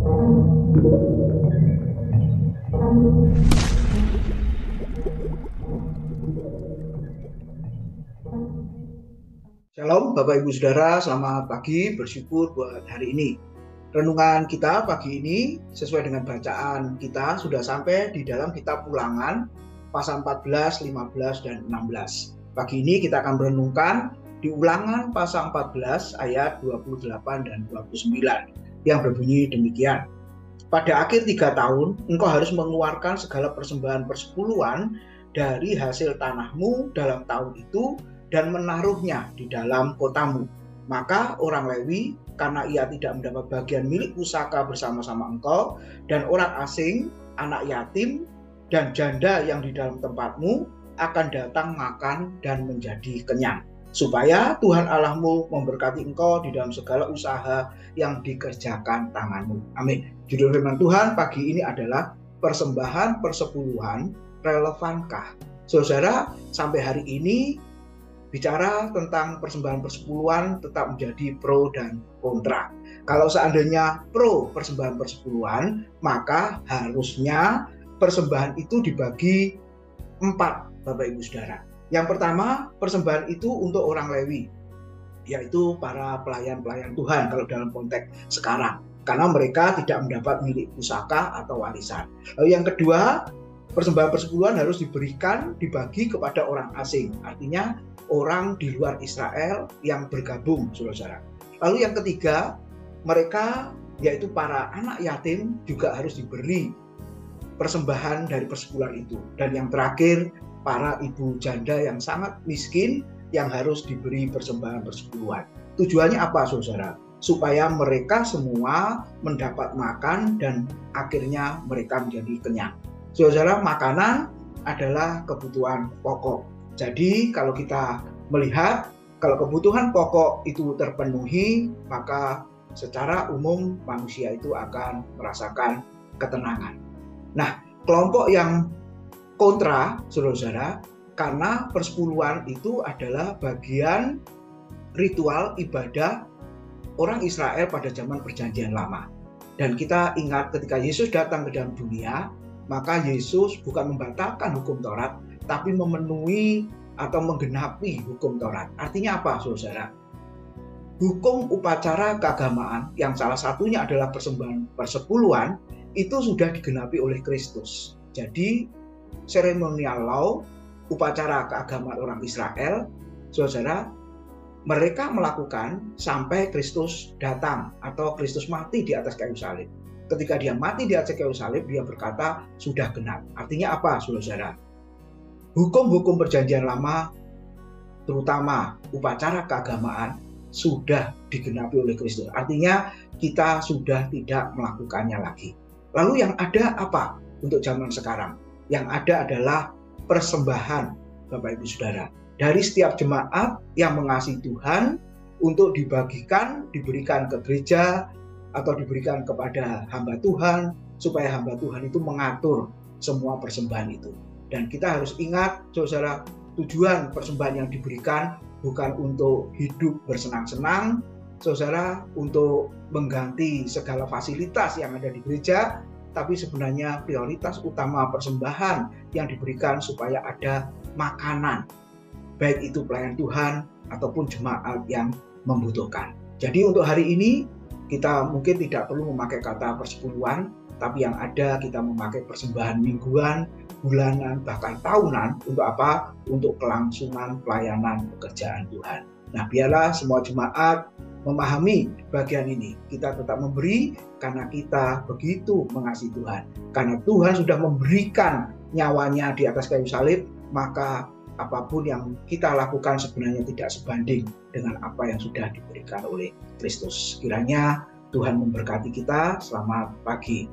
Shalom Bapak Ibu Saudara, selamat pagi, bersyukur buat hari ini. Renungan kita pagi ini sesuai dengan bacaan kita sudah sampai di dalam kitab Ulangan pasal 14, 15, dan 16. Pagi ini kita akan merenungkan di Ulangan pasal 14 ayat 28 dan 29 yang berbunyi demikian. Pada akhir 3 tahun, engkau harus mengeluarkan segala persembahan persepuluhan dari hasil tanahmu dalam tahun itu dan menaruhnya di dalam kotamu. Maka orang Lewi, karena ia tidak mendapat bagian milik pusaka bersama-sama engkau, dan orang asing, anak yatim, dan janda yang di dalam tempatmu akan datang makan dan menjadi kenyang, supaya Tuhan Allahmu memberkati engkau di dalam segala usaha yang dikerjakan tanganmu. Amin. Judul firman Tuhan pagi ini adalah persembahan persepuluhan relevankah? Saudara, sampai hari ini bicara tentang persembahan persepuluhan tetap menjadi pro dan kontra. Kalau seandainya pro persembahan persepuluhan, maka harusnya persembahan itu dibagi 4, Bapak Ibu Saudara. Yang pertama, persembahan itu untuk orang Lewi, yaitu para pelayan-pelayan Tuhan kalau dalam konteks sekarang, karena mereka tidak mendapat milik pusaka atau warisan. Lalu yang kedua, persembahan persepuluhan harus dibagi kepada orang asing, artinya orang di luar Israel yang bergabung, saudara. Lalu yang ketiga, mereka yaitu para anak yatim juga harus diberi persembahan dari persepuluhan itu. Dan yang terakhir, para ibu janda yang sangat miskin yang harus diberi persembahan persepuluhan. Tujuannya apa, saudara? Supaya mereka semua mendapat makan dan akhirnya mereka menjadi kenyang. Saudara, makanan adalah kebutuhan pokok. Jadi kalau kita melihat kalau kebutuhan pokok itu terpenuhi, maka secara umum manusia itu akan merasakan ketenangan. Nah, kelompok yang kontra, saudara, karena persepuluhan itu adalah bagian ritual ibadah orang Israel pada zaman Perjanjian Lama. Dan kita ingat ketika Yesus datang ke dalam dunia, maka Yesus bukan membatalkan hukum Taurat, tapi memenuhi atau menggenapi hukum Taurat. Artinya apa, saudara? Hukum upacara keagamaan yang salah satunya adalah persembahan persepuluhan itu sudah digenapi oleh Kristus. Jadi ceremonial law, upacara keagamaan orang Israel, saudara, mereka melakukan sampai Kristus datang atau Kristus mati di atas kayu salib. Ketika dia mati di atas kayu salib, dia berkata sudah genap. Artinya apa, saudara? Hukum-hukum Perjanjian Lama, terutama upacara keagamaan, sudah digenapi oleh Kristus. Artinya kita sudah tidak melakukannya lagi. Lalu yang ada apa untuk zaman sekarang? Yang ada adalah persembahan, Bapak Ibu Saudara, dari setiap jemaat yang mengasihi Tuhan untuk diberikan ke gereja atau diberikan kepada hamba Tuhan, supaya hamba Tuhan itu mengatur semua persembahan itu. Dan kita harus ingat, saudara, tujuan persembahan yang diberikan bukan untuk hidup bersenang-senang, saudara, untuk mengganti segala fasilitas yang ada di gereja, tapi sebenarnya prioritas utama persembahan yang diberikan supaya ada makanan, baik itu pelayan Tuhan ataupun jemaat yang membutuhkan. Jadi untuk hari ini, kita mungkin tidak perlu memakai kata persepuluhan, tapi yang ada kita memakai persembahan mingguan, bulanan, bahkan tahunan. Untuk apa? Untuk kelangsungan pelayanan pekerjaan Tuhan. Nah, biarlah semua jemaat memahami bagian ini. Kita tetap memberi karena kita begitu mengasihi Tuhan. Karena Tuhan sudah memberikan nyawanya di atas kayu salib, maka apapun yang kita lakukan sebenarnya tidak sebanding dengan apa yang sudah diberikan oleh Kristus. Kiranya Tuhan memberkati kita. Selamat pagi.